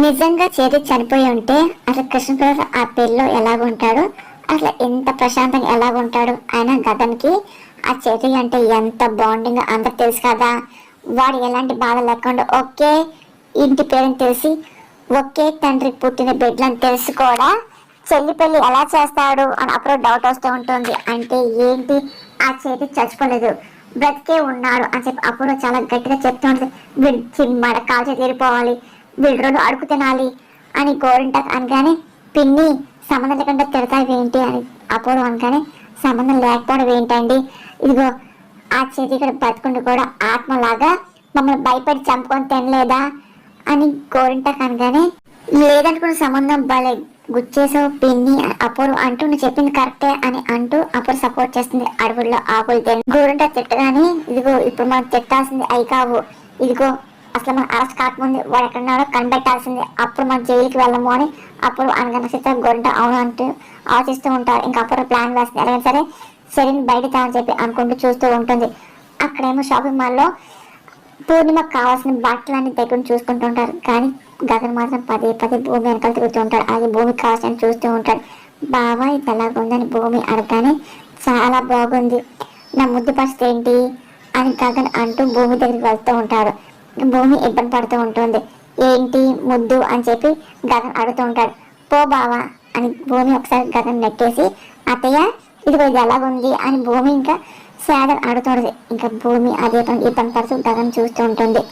నిజంగా చేతి చనిపోయి ఉంటే అసలు కృష్ణప్రసాద్ ఆ పెళ్ళిలో ఎలాగుంటాడు, అసలు ఎంత ప్రశాంతంగా ఎలాగుంటాడు. ఆయన గగన్కి ఆ చేతి అంటే ఎంత బాండింగ్ అందరు తెలుసు కదా. వాడు ఎలాంటి బాధ లేకుండా ఒకే ఇంటి పేరుని తెలిసి ఒకే తండ్రి పుట్టిన బిడ్డలని తెలిసి కూడా చెల్లి పెళ్లి ఎలా చేస్తాడు అని అప్పుడు డౌట్ వస్తూ ఉంటుంది. అంటే ఏంటి ఆ చేతి చచ్చిపోలేదు, బ్రతికే ఉన్నాడు అని చెప్పి అప్పుడు చాలా గట్టిగా చెప్తూ ఉంటుంది. వీడు చిన్నమాట కాల్చి తీరిపోవాలి, వీళ్ళు రెండు అడుగు తినాలి అని గోరింటాకు అనగానే పిన్ని సంబంధం లేకుండా తిడతావు ఏంటి అని అప్పుడు అనగానే సంబంధం లేకపోవడం ఏంటండి, ఇదిగో ఆ చేతి ఇక్కడ బతుకుండి కూడా ఆత్మలాగా మమ్మల్ని భయపడి చంపుకొని తినలేదా అని గోరింటాకు అనగానే లేదనుకున్న సంబంధం భలే గుచ్చేసావు పిన్ని అప్పుడు అంటూ నువ్వు చెప్పింది కరెక్టే అని అంటూ అప్పుడు సపోర్ట్ చేస్తుంది. అడవుల్లో ఆకులు తిని గోరింటా తిట్టగానే ఇదిగో ఇప్పుడు మనం తిట్టాల్సింది అయి కావు, ఇదిగో అసలు మనం అరెస్ట్ కాకముందు వాడు ఎక్కడున్నాడో కనిపెట్టాల్సింది, అప్పుడు మనం జైలుకి వెళ్ళము అని అప్పుడు అనగా సీత గోరింట అవును అంటూ ఆలోచిస్తూ ఉంటారు. ఇంకా అప్పుడు ప్లాన్ వేస్తుంది. ఎలాగైనా సరే శరీని బయట తామని చెప్పి అనుకుంటూ చూస్తూ ఉంటుంది. అక్కడేమో షాపింగ్ మాల్లో పూర్ణిమకు కావాల్సిన బట్టలన్నీ దగ్గర చూసుకుంటూ ఉంటారు. కానీ గగన్ మాత్రం పదే పదే భూమి వెనకాల తిరుగుతూ ఉంటాడు. అది భూమికి కావాల్సిన చూస్తూ ఉంటాడు. బాబా ఇది ఎలాగుందని భూమి అడగానే చాలా బాగుంది, నా ముద్దు పరిస్థితి ఏంటి అని గగన్ అంటూ భూమి దగ్గరికి వెళ్తూ ఉంటాడు. భూమి ఇబ్బంది పడుతూ ఉంటుంది. ఏంటి ముద్దు అని చెప్పి గగన్ అడుగుతూ ఉంటాడు. పో బావా అని భూమి ఒకసారి గగన్ నెట్టేసి అత్తయ్య ఇదిగో ఇది ఎలాగుంది అని భూమి ఇంకా సాగర్ అడుగుతుంది. ఇంకా భూమి అదే పని ఇబ్బంది పడుతూ గగన్ చూస్తూ ఉంటుంది.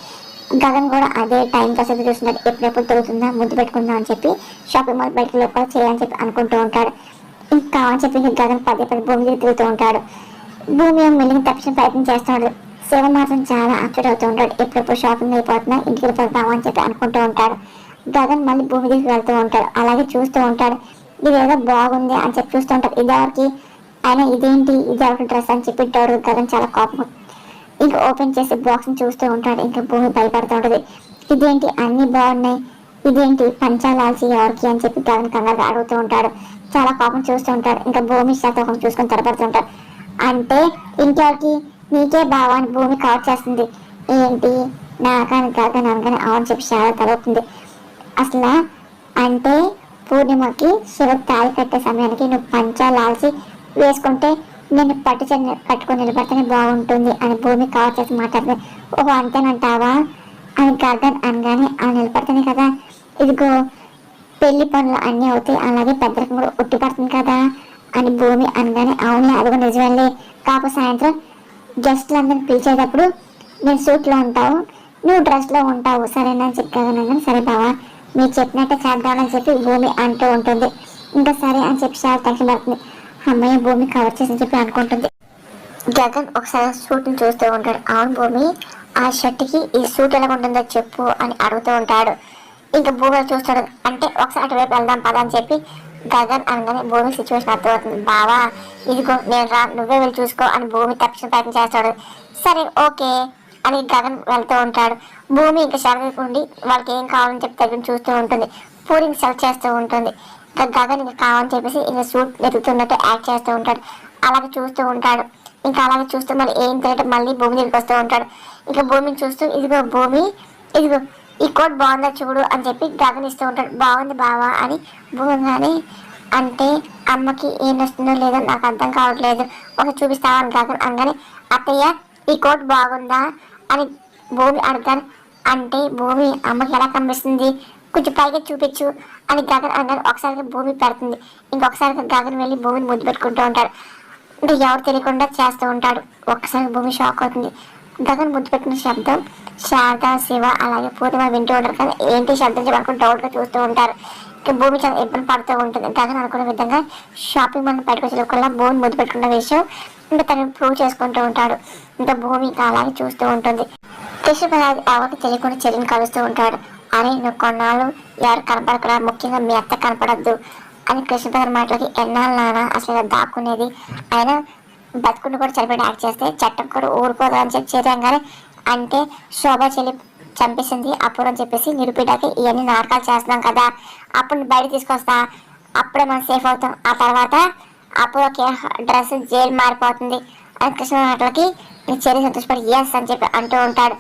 గగన్ కూడా అదే టైం కోసం చూస్తున్నాడు. ఎప్పుడెప్పుడు దొరుకుతుందా ముద్దు పెట్టుకుందా అని చెప్పి షాపింగ్ మాల్ బయటకు లోపల చేయాలని చెప్పి అనుకుంటూ ఉంటాడు. ఇంకా అని చెప్పి గగన్ పదే పదే భూమి దగ్గర తిరుగుతూ ఉంటాడు. భూమి మెల్లిని తప్పించిన ప్రయత్నం చేస్తున్నాడు. శివ మాత్రం చాలా అప్సెట్ అవుతూ ఉంటాడు. ఎప్పుడెప్పుడు షాపింగ్ అయిపోతున్నా ఇంటికి వెళ్ళిపోతామా అని చెప్పి అనుకుంటూ ఉంటాడు. గగన్ మళ్ళీ భూమి దగ్గరికి వెళ్తూ ఉంటాడు. అలాగే చూస్తూ ఉంటాడు. ఇదేదో బాగుంది అని చెప్పి చూస్తూ ఉంటాడు. ఇదెవరికి ఆయన ఇదేంటి ఇది ఎవరికి డ్రెస్ అని చెప్పి డోర్ గగన్ చాలా కోపం ఇంకా ఓపెన్ చేసి బాక్స్ ని చూస్తూ ఉంటాడు. ఇంకా భూమి భయపడుతూ ఉంటుంది. ఇదేంటి అన్ని బాగున్నాయి, ఇదేంటి పంచాలాల్సి ఎవరికి అని చెప్పి గగన్ కంగారుగా అడుగుతూ ఉంటాడు. చాలా కోపం చూస్తూ ఉంటాడు. ఇంకా భూమి శాతం చూసుకొని తడబడుతూ ఉంటాడు. అంటే ఇంకెవరికి నీకే బావా అని భూమి కవర్ చేస్తుంది. ఏంటి నాకని గగన్ అనగానే అవును చెప్పి చాలా తలవుతుంది. అసలు అంటే పూర్ణిమకి శివ తాళి కట్టే సమయానికి నువ్వు పంచాలాల్సి వేసుకుంటే నేను కట్టుకొని నిలబడితేనే బాగుంటుంది అని భూమి కవర్ చేసి మాట్లాడుతుంది. ఓహో అంతేనంటావా అని గగన్ అనగానే ఆ నిలబడితేనే కదా ఇదిగో పెళ్లి పనులు అన్నీ అవుతాయి, అలాగే పెద్దరికం కూడా ఉట్టి పడుతుంది కదా అని భూమి అనగానే అవునులే అది కూడా నిజమేలే, కాకపోతే సాయంత్రం గెస్ట్లందరినీ పిలిచేటప్పుడు నేను సూట్లో ఉంటావు నువ్వు డ్రెస్లో ఉంటావు సరేనా అని చెప్పి గగన్ అనగానే సరే బావా మీరు చెప్పినట్టే చేద్దామని చెప్పి భూమి అంటూ ఉంటుంది. ఇంకా సరే అని చెప్పి చాలా టెన్షన్ పడుతుంది. అమ్మాయి భూమి కవర్ చేసి చెప్పి అనుకుంటుంది. గగన్ ఒకసారి సూట్ ని చూస్తూ ఉంటాడు. అవును భూమి ఆ షర్ట్కి ఈ సూట్ ఎలా ఉంటుందో చెప్పు అని అడుగుతూ ఉంటాడు. ఇంకా భూమి చూస్తాడు. అంటే ఒకసారి అటువైపు వెళ్దాం పద అని చెప్పి గగన్ అనగానే భూమి సిచ్యువేషన్ అర్థమవుతుంది. బావా ఇదిగో నేను రా నువ్వే వెళ్ళి చూసుకో అని భూమి తప్పించిన ప్రయత్నం చేస్తాడు. సరే ఓకే అని గగన్ వెళ్తూ ఉంటాడు. భూమి ఇంకా ఉండి వాళ్ళకి ఏం కావాలని చెప్పి దగ్గర చూస్తూ ఉంటుంది. పూరిని సెలెక్ట్ చేస్తూ ఉంటుంది. ఇంకా గగన్ ఇంకా కావాలని చెప్పేసి ఇంకా సూట్ వెతుకుతున్నట్టు యాక్ట్ చేస్తూ ఉంటాడు. అలాగే చూస్తూ ఉంటాడు. ఇంకా అలాగే చూస్తూ మళ్ళీ ఏం తెలియదు మళ్ళీ భూమి దగ్గరికి వస్తూ ఉంటాడు. ఇంకా భూమిని చూస్తూ ఇదిగో భూమి ఇదిగో ఈ కోట్ బాగుందా చూడు అని చెప్పి గగన్ ఇస్తూ ఉంటాడు. బాగుంది బావా అని భూమి కానీ అంటే అమ్మకి ఏం వస్తుందో లేదో నాకు అర్థం కావట్లేదు ఒక చూపిస్తావా అని గగన్ అనగానే అత్తయ్య ఈ కోట్ బాగుందా అని భూమి అడగాను. అంటే భూమి అమ్మకి ఎలా కనిపిస్తుంది కొంచెం పైగా చూపించు అని గగన్ అనగానే ఒకసారిగా భూమి పెడుతుంది. ఇంకొకసారిగా గగన్ వెళ్ళి భూమిని ముద్దు పెట్టుకుంటూ ఉంటాడు. అంటే ఎవరు తెలియకుండా చేస్తూ ఉంటాడు. ఒక్కసారి భూమి షాక్ అవుతుంది. గగన్ ముద్దు పెట్టిన శబ్దం శారద శివ అలాగే పూర్ణిమ వింటూ ఉంటారు. కానీ ఏంటి శబ్దం చెప్పనుకుని డౌట్గా చూస్తూ ఉంటారు. ఇంకా భూమి చాలా ఇబ్బంది పడుతూ ఉంటుంది. గగన్ అనుకున్న విధంగా షాపింగ్ మాల్ బయటకు వచ్చేలోకల్లా భూమి ముద్దు పెట్టుకున్న విషయం ఇంకా తను ప్రూవ్ చేసుకుంటూ ఉంటాడు. ఇంకా భూమి ఇంకా అలాగే చూస్తూ ఉంటుంది. కృష్ణప్రసాద్ ఎవరికి తెలియకుండా చెల్లిని కలుస్తూ ఉంటాడు. అరే నువ్వు కొన్నాళ్ళు ఎవరు కనపడకరా ముఖ్యంగా మీ అత్త కనపడద్దు అని కృష్ణప్రసాద్ మాటలకి ఎన్నాళ్ళు నాన్న అసలు దాక్కునేది ఆయన బతుకుని కూడా చనిపోయి యాక్ట్ చేస్తే చట్టం కూడా ఊరుకోదు అని చెప్పి చేరంగానే అంటే శోభ చెల్లి చంపేసింది అప్పుడు అని చెప్పేసి నిరూపించడానికి ఇవన్నీ నాటకాలు చేస్తున్నాం కదా అప్పుడు బయట తీసుకొస్తా అప్పుడే మనం సేఫ్ అవుతాం ఆ తర్వాత అప్పుడు డ్రెస్ జైలు మారిపోతుంది అని కృష్ణ మాటలకి చెల్లి సంతోషపడి ఎస్ అని చెప్పి అంటూ ఉంటాడు.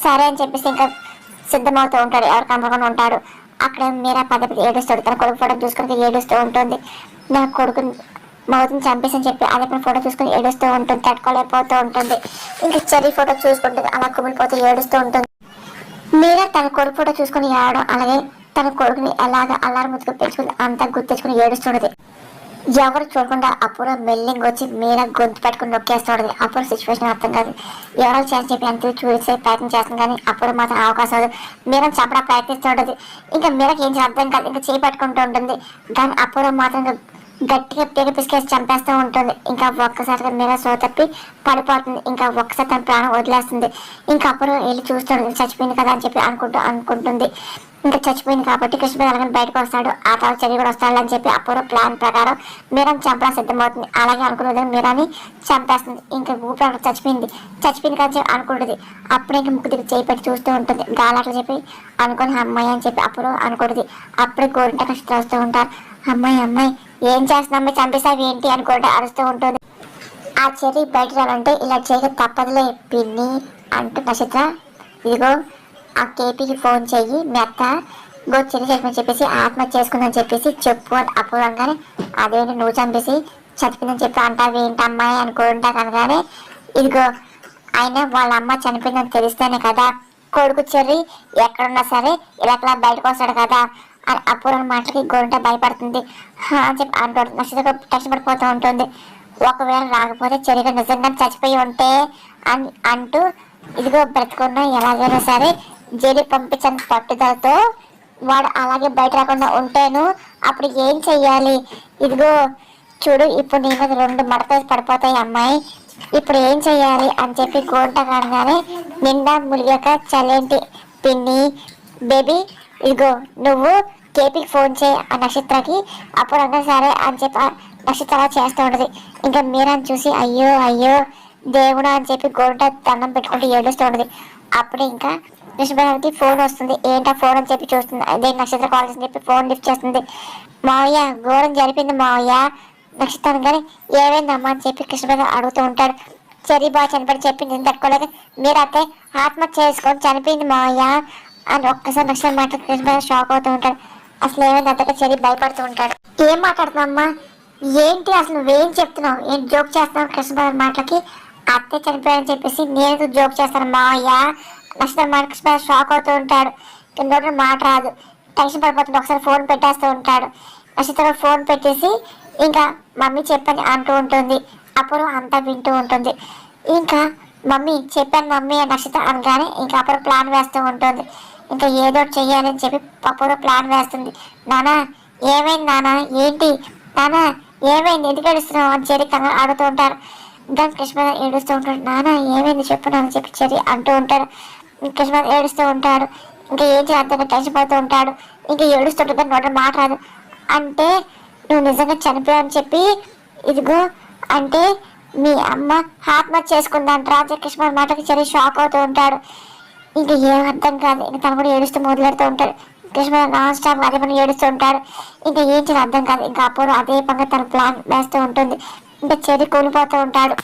సరే అని చెప్పేసి ఇంకా సిద్ధమవుతూ ఉంటాడు. ఎవరు కనపడకుండా ఉంటాడు. అక్కడ మీరా పద్ధతి ఏడుస్తాడు. తన కొడుకు ఫోటో చూసుకుని ఏడుస్తూ ఉంటుంది. నా కొడుకుని మౌతిని చంపేసని చెప్పి అదే ఫోటో చూసుకుని ఏడుస్తూ ఉంటుంది. తట్టుకోలేకపోతూ ఉంటుంది. ఇంకా చెర్రీ ఫోటో చూసుకుంటుంది. అలా కుమిలిపోతూ ఏడుస్తూ ఉంటుంది. మీరా తన కొడుకు ఫోటో చూసుకుని ఏడడం, అలాగే తన కొడుకుని ఎలాగ అల్లారు ముద్దుకు పెంచుకుని అంతా గుర్తించుకుని ఏడుస్తుండదు. ఎవరు చూడకుండా అపూర్వ మెల్లింగ్ వచ్చి మీరా గొంతు పెట్టుకుని నొక్కేస్తుండదు. అపూర్వ సిచ్యువేషన్ అర్థం కాదు. ఎవరో చేసి చెప్పి ఎంత చూసే ప్రయత్నం చేస్తుంది కానీ అపూర్వ మాత్రం అవకాశం లేదు. మీరా చంపడా ప్రయత్నిస్తుంటది. ఇంకా మీరాకి ఏం అర్థం కాదు. ఇంకా చేయి పట్టుకుంటూ ఉంటుంది. కానీ అపూర్వ మాత్రం గట్టిగా పీక పిసికేసి చంపేస్తూ ఉంటుంది. ఇంకా ఒక్కసారిగా మీరా సో తప్పి పడిపోతుంది. ఇంకా ఒక్కసారి తన ప్రాణం వదిలేస్తుంది. ఇంకా అప్పుడు వెళ్ళి చూస్తుంది. చచ్చిపోయింది కదా అని చెప్పి అనుకుంటుంది. ఇంకా చచ్చిపోయింది కాబట్టి కృష్ణ అలాగని బయటకు వస్తాడు. ఆ తర్వాత చెర్రీ కూడా వస్తాడు అని చెప్పి అపూర్వ ప్లాన్ ప్రకారం మీరాని చంపడం సిద్ధమవుతుంది. అలాగే అనుకున్నది మీరాని చంపేస్తుంది. ఇంకా ఊపిరి చచ్చిపోయింది కదా అనుకుంటుంది. అప్పుడే ఇంకా ముక్కు దగ్గర చేయి పెట్టి చూస్తూ ఉంటుంది. గాలాట్లు చెప్పి అనుకుని అమ్మాయి అని చెప్పి అపూర్వ అనుకుంటుంది. అప్పుడే గోరింట కృష్ణ వస్తూ ఉంటారు. అమ్మాయి ఏం చేస్తున్నామో చంపేసావి ఏంటి అనుకుంటే అరుస్తూ ఉంటుంది. ఆ చెర్రీ బయట రావాలంటే ఇలా చేయక తప్పదులే పిన్ని అంటూ నక్షత్ర ఇదిగో ఆ కేపీకి ఫోన్ చెయ్యి మెత్త చెర్రీ చేసుకుని చెప్పేసి ఆత్మహత్య చేసుకుందని చెప్పేసి చెప్పు అని అపూర్వంగానే అదేంటి నువ్వు చంపేసి చనిపోయిందని చెప్పి అంటావేంటి అమ్మాయి అనుకుంటా కనుగానే ఇదిగో అయినా వాళ్ళ అమ్మ చనిపోయిందని తెలిస్తేనే కదా కొడుకు చెర్రీ ఎక్కడున్నా సరే ఇలా బయటకు వస్తాడు కదా అని అపూర్వ మాటలకి గోరింట భయపడుతుంది. అని చెప్పి అంటాడు. నక్షత్ర టెన్షన్ పడిపోతూ ఉంటుంది. ఒకవేళ రాకపోతే చెర్రీగా నిజంగా చచ్చిపోయి ఉంటే అని అంటూ ఇదిగో బ్రతుకున్నా ఎలాగైనా సరే జైలు పంపించని పట్టుదలతో వాడు అలాగే బయట రాకుండా ఉంటేను అప్పుడు ఏం చెయ్యాలి ఇదిగో చూడు ఇప్పుడు నీ మీద 2 మడతలు పడిపోతాయి అమ్మాయి ఇప్పుడు ఏం చెయ్యాలి అని చెప్పి గోరింట కాగానే నిండా ములిగాక చల్లేంటి పిన్ని బేబీ ఇదిగో నువ్వు కేపీకి ఫోన్ చేయి ఆ నక్షత్రకి అప్పుడు సరే అని చెప్పి నక్షత్ర అలా చేస్తూ ఉంటుంది. ఇంకా మీరాని చూసి అయ్యో దేవుడా అని చెప్పి గోరింట దండం పెట్టుకుంటూ ఏడుస్తూ ఉంటుంది. అప్పుడు ఇంకా కృష్ణకి ఫోన్ వస్తుంది. ఏంటా ఫోన్ అని చెప్పి చూస్తుంది. అదే నక్షత్ర కాల్ అని చెప్పి ఫోన్ లిఫ్ట్ చేస్తుంది. మావయ్య ఘోరం జరిపింది మావయ్య నక్షత్రం కానీ ఏమైందమ్మా అని చెప్పి కృష్ణ అడుగుతూ ఉంటాడు. చెర్రీ బాగా చనిపోయి చెప్పి నేను తట్టుకోలేక మీరైతే ఆత్మహత్య చేసుకొని చనిపోయింది మావయ్య అని ఒక్కసారి నక్షత్రం మాట్లాడి కృష్ణ షాక్ అవుతూ ఉంటాడు. అసలు ఏమైంది అంతగా చెర్రీ భయపడుతూ ఉంటాడు. ఏం మాట్లాడుతున్నామ్మా ఏంటి అసలు నువ్వేం చెప్తున్నావు ఏంటి జోక్ చేస్తున్నావు కృష్ణ మాటలకి అత్తే చనిపోయారని చెప్పేసి నేను జోక్ చేస్తాను మావయ్య నక్షత్రం మాట కృష్ణ షాక్ అవుతూ ఉంటాడు. కింద మాట రాదు టెన్షన్ పడిపోతుంది. ఒకసారి ఫోన్ పెట్టేస్తూ ఉంటాడు. నక్షత్రం ఫోన్ పెట్టేసి ఇంకా మమ్మీ చెప్పని అంటూ ఉంటుంది. అప్పుడు అంతా వింటూ ఉంటుంది. ఇంకా మమ్మీ చెప్పాను మమ్మీ నక్షత్రం అనగానే ఇంకా అప్పుడు ప్లాన్ వేస్తూ ఉంటుంది. ఇంకా ఏదో చెయ్యాలని చెప్పి అప్పుడు ప్లాన్ వేస్తుంది. నానా ఏమైంది నానా ఏంటి నానా ఏమైంది ఎందుకు ఏడుస్తున్నావు అని చెర్రీ కంగా ఆడుతూ ఉంటారు. దాని కృష్ణ ఏడుస్తూ ఉంటాడు. నానా ఏమైంది చెప్పు నాన్న చెప్పి చెర్రీ అంటూ ఉంటాడు. కృష్ణ ఏడుస్తూ ఉంటాడు. ఇంకా ఏం చేయాలంటే టెన్షన్ పడుతూ ఉంటాడు. ఇంకా ఏడుస్తుంటే నోట మాట రాదు. అంటే నువ్వు నిజంగా చనిపోయావని చెప్పి ఇదిగో అంటే మీ అమ్మ ఆత్మహత్య చేసుకుందంటారా అని కృష్ణ మాటకి చెర్రీ షాక్ అవుతూ ఉంటాడు. ఇంకా ఏం అర్థం కాదు. ఇంకా తను కూడా ఏడుస్తూ మొదలెడుతూ ఉంటాడు. కృష్ణ నాన్ స్టాప్ అదే పని ఏడుస్తూ ఉంటాడు. ఇంకా ఏం చేయాలి అర్థం కాదు. ఇంకా అప్పుడు అదే పనిగా తన ప్లాన్ వేస్తూ ఉంటుంది. ఇంకా చెర్రీ కూలిపోతూ ఉంటాడు.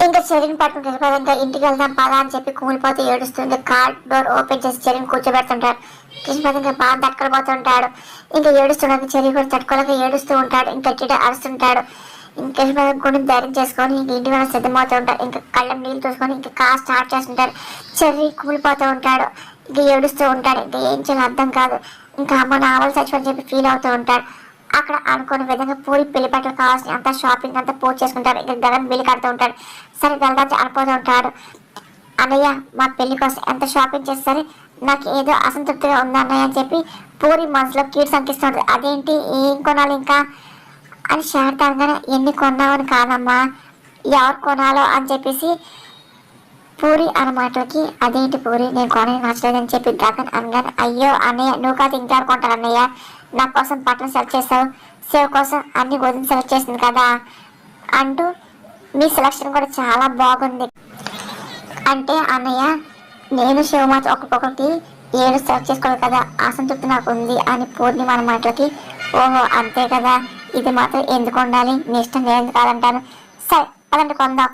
ఇంకా చెర్రీని పట్టుకుని కృష్ణ ఇంకా ఇంటికి వెళ్దాం పదా అని చెప్పి కూలిపోతూ ఏడుస్తుంది. కార్ డోర్ ఓపెన్ చేసి చెర్రీని కూర్చోబెడుతుంటాడు. కృష్ణ ఇంకా బాగా దక్కడిపోతుంటాడు. ఇంకా ఏడుస్తున్నాడు. చెర్రీ కూడా తట్టుకోలేక ఏడుస్తూ ఉంటాడు. ఇంకా గట్టిగా అరుస్తుంటాడు. ఇంకా గుడిని ధైర్యం చేసుకొని ఇంక ఇంటి మీద సిద్ధమవుతూ ఉంటాడు. ఇంకా కళ్ళ నీళ్ళు చూసుకొని ఇంకా కార్ స్టార్ట్ చేస్తుంటాడు. చెర్రీ కూలిపోతూ ఉంటాడు. ఇంకా ఏడుస్తూ ఉంటాడు. ఇంకా ఏం చేయాలో అర్థం కాదు. ఇంకా అమ్మ నావల్ చచ్చిపోని చెప్పి ఫీల్ అవుతూ ఉంటాడు. అక్కడ అనుకునే విధంగా పూరి పెళ్లి బట్టలు కావాల్సిన అంతా షాపింగ్ అంతా పూర్తి చేసుకుంటాడు. ఇంకా గగన్ బిల్లు కడుతూ ఉంటాడు. సరే వెళ్దాం అనుకుంటూ ఉంటాడు. అన్నయ్య మా పెళ్లి కోసం ఎంత షాపింగ్ చేస్తే నాకు ఏదో అసంతృప్తిగా ఉంది అన్నయ్య అని చెప్పి పూరి మనసులో కీడు సంకిస్తుంది. అదేంటి ఏం కొనాలి ఇంకా అని శారదాగానే ఎన్ని కొన్నామని కాదమ్మా ఎవరు కొనాలో అని చెప్పేసి పూరి అన్నమాటలకి అదేంటి పూరి నేను కొనని నచ్చలేదని చెప్పి గగన్ అనగానే అయ్యో అన్నయ్య నువ్వు కాదు ఇంకెవరు కొంటారు అన్నయ్య నా కోసం బట్టలు సెలెక్ట్ చేస్తావు సేవ్ కోసం అన్ని వదిలి సెలెక్ట్ చేసింది కదా అంటూ మీ సెలెక్షన్ కూడా చాలా బాగుంది అంటే అన్నయ్య నేను శివమాత ఒక్కొక్కటి 7 సెలెక్ట్ చేసుకోవాలి కదా అసంతృప్తి నాకు ఉంది అని పూర్ణిమ అన్నమాటలకి ఓహో అంతే కదా ఇది మాత్రం ఎందుకు ఉండాలి నీ ఇష్టం నేను కాదంటాను సరే అలాంటి కొందాం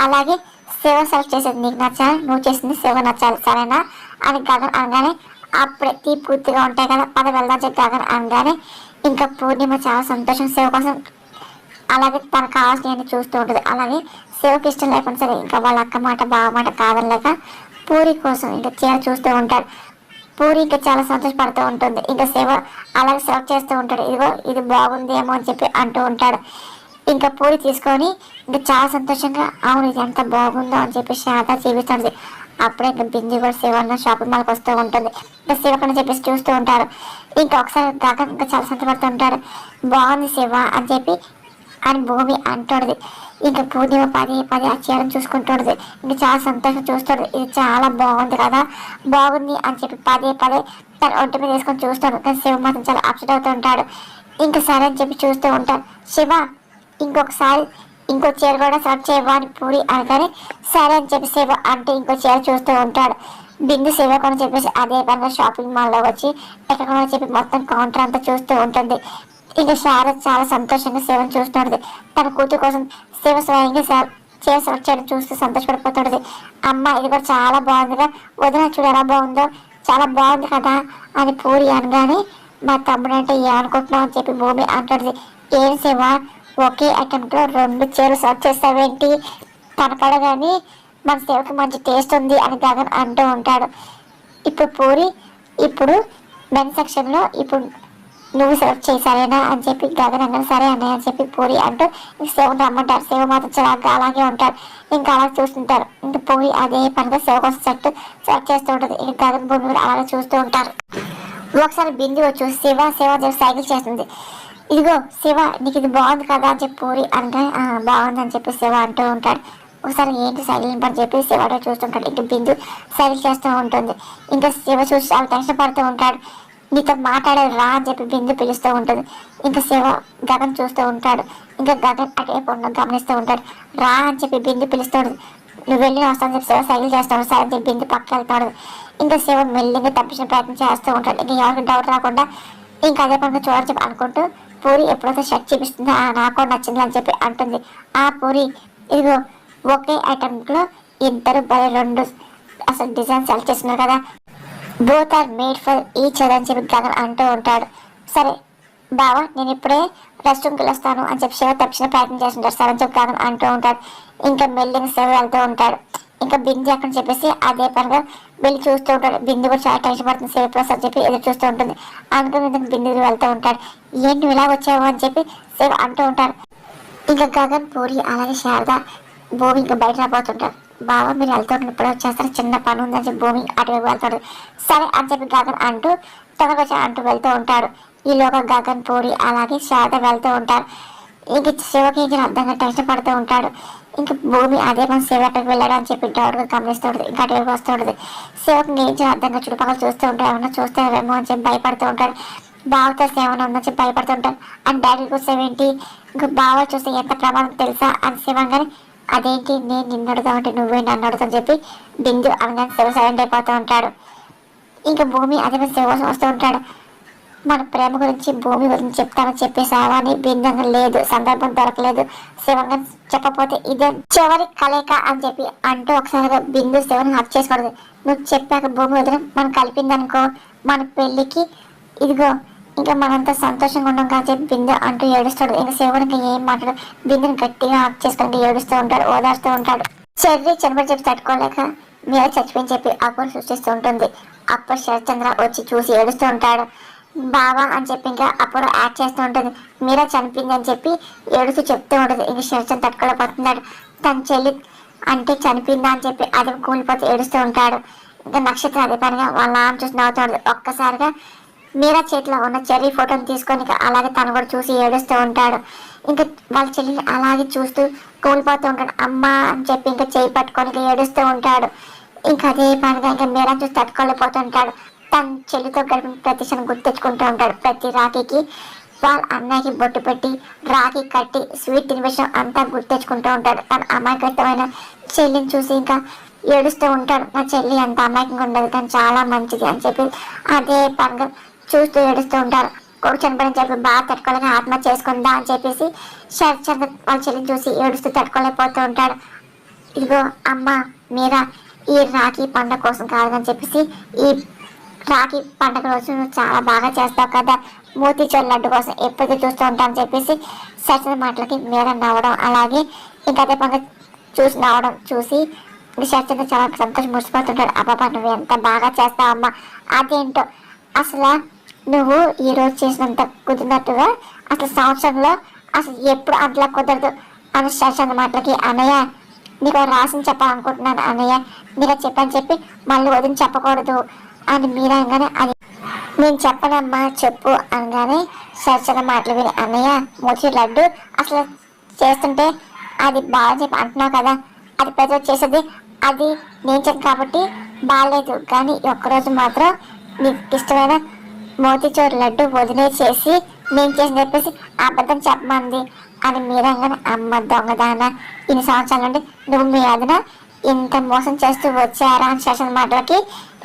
అలాగే శివ సెలెక్ట్ చేసేది నీకు నచ్చాలి నువ్వు చేసింది శివ నచ్చాలి సరేనా అని గగన్ అనగానే అప్పుడే తీపి పూర్తిగా ఉంటాయి కదా, పద వెళ్దాం చెప్పి గగన్ అనగానే ఇంకా పూర్ణిమ చాలా సంతోషం శివ కోసం అలాగే తనకు కావాల్సినవన్నీ చూస్తూ ఉంటుంది. అలాగే శివకి ఇష్టం లేకుండా సరే ఇంకా వాళ్ళ అక్క మాట బావ మాట కాదనలేక పూరి కోసం ఇంకా చీర చూస్తూ ఉంటాడు. పూరి ఇంకా చాలా సంతోషపడుతూ ఉంటుంది. ఇంకా శివ అలాగే సెలెక్ట్ చేస్తూ ఉంటాడు. ఇదిగో ఇది బాగుంది ఏమో అని చెప్పి అంటూ ఉంటాడు. ఇంకా పూరి తీసుకొని ఇంకా చాలా సంతోషంగా అవును ఇది ఎంత బాగుందో అని చెప్పి శారద చూపిస్తుంది. అప్పుడే ఇంకా బింది కూడా శివ షాపింగ్ మాల్కి వస్తూ ఉంటుంది. ఇంకా శివ కన్నా చెప్పేసి చూస్తూ ఉంటారు. ఇంకా ఒకసారి దాకా ఇంకా చాలా సంతోషపడుతూ ఉంటారు. బాగుంది శివ అని చెప్పి అని భూమి అంటుంది. ఇంకా పూర్ణిమ పదే పదే ఆ చీరను చూసుకుంటుంది. ఇంకా చాలా సంతోషం చూస్తాడు. ఇది చాలా బాగుంది కదా, బాగుంది అని చెప్పి పదే పదే తన ఒంటి మీద వేసుకొని చూస్తాడు. కానీ శివ మాత్రం చాలా అప్సెట్ అవుతూ ఉంటాడు. ఇంకా సరే అని చెప్పి చూస్తూ ఉంటాడు. శివ ఇంకొకసారి ఇంకో చీర కూడా సెలెక్ట్ చేయవా అని పూరి అనగానే సరే అని చెప్పి శివ అంటే ఇంకో చీర చూస్తూ ఉంటాడు. బిందు శివ కొని చెప్పేసి అదే పనిగా షాపింగ్ మాల్లో వచ్చి ఎక్కడ చెప్పి మొత్తం కౌంటర్ అంతా చూస్తూ ఉంటుంది. ఇంకా శారద చాలా సంతోషంగా శివను చూస్తుంటది. తన కూతురు కోసం శివ స్వయంగా చీర సెలెక్ట్ చేయడం చూస్తూ సంతోషపడిపోతుంటది. అమ్మ ఇది కూడా చాలా బాగుందిగా, వదిన చూడు ఎలా బాగుందో, చాలా బాగుంది కదా అని పూరి అనగానే మా తమ్ముడు అంటే ఏమనుకుంటున్నావు అని చెప్పి భూమి అంటుంది. ఏం శివ ఒకే అటెంప్ట్లో 2 చీరలు సెలెక్ట్ చేస్తావేంటి, తనకడ కానీ మన శివకి మంచి టేస్ట్ ఉంది అని గగన్ అంటూ ఉంటాడు. ఇప్పుడు పూరి ఇప్పుడు మెన్ సెక్షన్లో ఇప్పుడు నువ్వు సెలెక్ట్ చేశారేనా అని చెప్పి గగన్ అన్న సరే అన్నయ్య అని చెప్పి పూరి అంటూ శివని రమ్మంటారు. శివ మాత్రం చాలా అలాగే ఉంటారు. ఇంకా అలా చూస్తుంటారు. ఇంకా పూరి అదే పనిగా శివ కోసం సెలెక్ట్ చేస్తూ ఉంటుంది. ఇంకా గగన్ భూమి కూడా అలాగే చూస్తూ ఉంటారు. ఒకసారి బిందు వచ్చి శివ శివ సైకిల్ చేస్తుంది. ఇదిగో శివ నీకు ఇది బాగుంది కదా అని చెప్పి పూరి అంటే బాగుంది అని చెప్పి శివ అంటూ ఉంటాడు. ఒకసారి ఏంటి సైకిల్ అని చెప్పి శివ చూస్తుంటాడు. ఇంకా బిందు సైకిల్ చేస్తూ ఉంటుంది. ఇంకా శివ చూసి చాలా టెన్షన్ పడుతూ ఉంటాడు. నీతో మాట్లాడేది రా అని చెప్పి బిందు పిలుస్తూ ఉంటుంది. ఇంకా శివ గగన్ చూస్తూ ఉంటాడు. ఇంకా గగన్ అటేపు గమనిస్తూ ఉంటాడు. రా అని చెప్పి బిందు పిలుస్తాడు. నువ్వు వెళ్ళి వస్తాను చెప్పి శివ సైకిల్ చేస్తాడు. సరే అని చెప్పి బిందు పక్కకి వెళ్తాడు. ఇంకా శివ మెల్లిగా తప్పించిన ప్రయత్నం చేస్తూ ఉంటాడు. ఇంకా ఎవరికి డౌట్ రాకుండా ఇంకా అదే పనిగా చూడాలని చెప్పి అనుకుంటూ పూరి ఎప్పుడైతే షర్ట్ చూపిస్తుందో నాకు నచ్చింది అని చెప్పి అంటుంది. ఆ పూరి ఇదిగో ఒకే ఐటమ్లో ఇద్దరు 2 అసలు డిజైన్ సెలెక్ట్ చేస్తున్నారు కదా, both are made for each other అని చెప్పి గగన్ అంటూ ఉంటాడు. సరే బావా నేను ఇప్పుడే రెస్ట్ రూమ్కి వెళ్ళొస్తాను అని చెప్పి శివ తప్పించిన ప్రయత్నం చేస్తుంటాడు. సరే అని చెప్పి గగన్ అంటూ ఉంటాడు. ఇంకా మెల్లిగా శివ వెళ్తూ ఉంటాడు. ఇంకా బిందు అక్కడ చెప్పేసి అదే పనిగా వెళ్ళి చూస్తూ ఉంటాడు. బిందు కూడా చాలా టెన్షన్ పడుతుంది. శివ ప్లస్ అని చెప్పి ఎదురు చూస్తూ ఉంటుంది. అనుకుని బిందు వెళ్తూ ఉంటాడు. ఏంటి ఇలా వచ్చావు అని చెప్పి శివ అంటూ ఉంటాడు. ఇంకా గగన్ పూరి అలాగే శారద భూమి ఇంకా బయట రాబోతుంటారు. బావా మీరు వెళ్తుంటారు ఇప్పుడు వచ్చేస్తారు, చిన్న పని ఉందని చెప్పి భూమి అటువైపు వెళ్తాడు. సరే అని చెప్పి గగన్ అంటూ తొందరగా వచ్చి అంటూ వెళ్తూ ఉంటాడు. ఈలోగా గగన్ పూరి అలాగే శారద వెళ్తూ ఉంటారు. ఇంక శివకి ఇంకా అర్థంగా టెన్షన్ పడుతూ ఉంటాడు. ఇంకా భూమి అదే పని శివ అక్కడికి వెళ్ళాడు అని చెప్పి డౌట్గా గమనిస్తూ ఉంటుంది. ఇంకా అటువైపు వస్తూ ఉంటుంది. శివకి నేను అర్థంగా చుట్టుపక్కల చూస్తూ ఉంటాడు. ఏమన్నా చూస్తారేమో అని చెప్పి భయపడుతూ ఉంటాడు. బావతో ఏమన్నా ఉందని చెప్పి భయపడుతూ ఉంటాడు. అని డాడీ కూర్చోవేంటి ఇంకా బావ చూస్తే ఎంత ప్రమాదం తెలుసా అని శివంగానే అదేంటి నేను నిన్ను అడుగుతామంటే నువ్వే నన్ను అడుగుతాను చెప్పి బిందు అనగానే శివ సైలెంట్ అయిపోతూ ఉంటాడు. ఇంకా భూమి అదే శివ కోసం వస్తూ ఉంటాడు. మన ప్రేమ గురించి భూమి గురించి చెప్తానని చెప్పేసావా అని బిందంగా లేదు, సందర్భం దొరకలేదు, శివంగా చెప్పపోతే ఇదే చివరి కలయిక అని చెప్పి అంటూ ఒకసారిగా బిందు శివని హక్ చేసుకోవడదు. నువ్వు చెప్పాక భూమి వదిన మనం కలిపిందనుకో మన పెళ్ళికి ఇదిగో ఇంకా మనంతా సంతోషంగా ఉన్నాం కానీ చెప్పి బిందు అంటూ ఏడుస్తాడు. ఇంకా శివునికి ఏం మాట్లాడు బిందుని గట్టిగా హక్ చేసుకుంటూ ఏడుస్తూ ఉంటాడు, ఓదార్స్తూ ఉంటాడు. చెర్రి చనిపోయి చెప్పి తట్టుకోలేక మీద చచ్చిపోయి చెప్పి అప్పుడు సృష్టిస్తూ ఉంటుంది. అప్పుడు శరత్చంద్ర వచ్చి చూసి ఏడుస్తూ ఉంటాడు. బావా అని చెప్పి ఇంకా అప్పుడు యాక్ట్ చేస్తూ ఉంటుంది. మీరా చనిపోయింది అని చెప్పి ఏడుస్తూ చెప్తూ ఉంటుంది. ఇంకా శరత్చంద్ర తట్టుకోలేకపోతున్నాడు. తన చెల్లి అంటే చనిపోయిందా అని చెప్పి అది కూలిపోతే ఏడుస్తూ ఉంటాడు. ఇంకా నక్షత్రం అదే పనిగా వాళ్ళ నాన్న చూసి నవ్వుతూ ఉంటుంది. ఒక్కసారిగా మీరా చేతిలో ఉన్న చెర్రీ ఫోటోని తీసుకొని అలాగే తను కూడా చూసి ఏడుస్తూ ఉంటాడు. ఇంకా వాళ్ళ చెల్లిని అలాగే చూస్తూ కూలిపోతూ ఉంటాడు. అమ్మ అని చెప్పి ఇంకా చేయి పట్టుకొని ఏడుస్తూ ఉంటాడు. ఇంకా అదే పనిగా ఇంకా మీరా చూసి తట్టుకోలేకపోతుంటాడు. తన చెల్లితో గడిపిన ప్రతి క్షణం గుర్తెచ్చుకుంటూ ఉంటాడు. ప్రతి రాఖీకి వాళ్ళ అన్నయ్యకి బొట్టు పెట్టి రాఖీ కట్టి స్వీట్ తిని విషయం అంతా గుర్తెచ్చుకుంటూ ఉంటాడు. తన అమాయకమైన చెల్లిని చూసి ఇంకా ఏడుస్తూ ఉంటాడు. నా చెల్లి అంత అమాయకంగా ఉండదు కానీ చాలా మంచిది అని చెప్పి అదే పనిగా చూస్తూ ఏడుస్తూ ఉంటారు. కొడుకు చనిపోయిన చెప్పి బాగా తట్టుకోలేక ఆత్మహత్య చేసుకుందా అని చెప్పేసి శరత్చంద్ర వాళ్ళ చెల్లిని చూసి ఏడుస్తూ తట్టుకోలేకపోతూ ఉంటాడు. ఇదిగో అమ్మ మీరా ఈ రాఖీ పండుగ కోసం కాదని చెప్పేసి ఈ రాఖీ పండుగ రోజు నువ్వు చాలా బాగా చేస్తావు కదా, మోతీచూర్ లడ్డు కోసం ఎప్పుడు చూస్తూ ఉంటాను చెప్పేసి సరస్వతి మాటలకి మీరా నవ్వడం, అలాగే ఇంకా అదే పని చూసి నవ్వడం చూసి సరస్వతి చాలా సంతోషం మురిసిపోతుంటాడు. అబ్బాబా నువ్వు ఎంత బాగా చేస్తావమ్మా, అదేంటో అసలు నువ్వు ఈ రోజు చేసినంత కుదిరినట్టుగా అసలు సంవత్సరంలో అసలు ఎప్పుడు అట్లా కుదరదు అని సరస్వతి మాటలకి అన్నయ్య నీకు రాసిన చెప్పాలనుకుంటున్నాను అన్నయ్య, నీకు చెప్పని చెప్పి మళ్ళీ వదిలి చెప్పకూడదు అని మీరా అనగానే అది నేను చెప్పనమ్మా చెప్పు అనగానే సరస్వతి మాటలు విని అన్నయ్య మోతీ లడ్డు అసలు చేస్తుంటే అది బాగా చెప్పి అంటున్నావు కదా, అది ప్రతి చేసేది అది నేను చెప్పను కాబట్టి బాగాలేదు, కానీ ఒక్కరోజు మాత్రం నీకు ఇష్టమైన మోతీచూర్ లడ్డు వదిలే చేసి నేను చేసి చెప్పేసి అబద్ధం చెప్పమంది అని మీరంగానే అమ్మ దొంగదాన ఇన్ని సంవత్సరాల నుండి నువ్వు మీ అదన ఇంత మోసం చేస్తూ వచ్చారా అని శేషన్ మాటలకి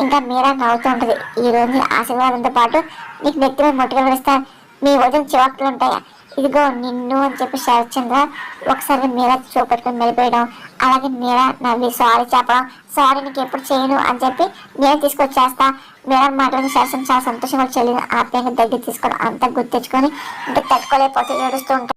ఇంకా మీరా నవ్వుతూ ఉంటుంది. ఈ రోజు నీ ఆశీర్వాదంతో పాటు నీకు నెత్తిలో మొట్టగా వేస్తాను, మీ వదిన చివట్లు ఉంటాయా ఇదిగో నిన్ను అని చెప్పి శరత్చంద్ర ఒకసారి మీరా చూపెట్టుకుని వెళ్ళిపోయడం, అలాగే మీరా నవ్వి సారీ చెప్పడం, సారీ నీకు ఎప్పుడు చేయను అని చెప్పి నేను తీసుకొచ్చేస్తా మీరా మాటలను శరత్చంద్ర చాలా సంతోషంగా చెల్లిని ఆప్యాయంగా దగ్గర తీసుకోవడం అంతా గుర్తు తెచ్చుకొని ఇంకా తట్టుకోలేకపోతే ఏడుస్తూ ఉంటాను.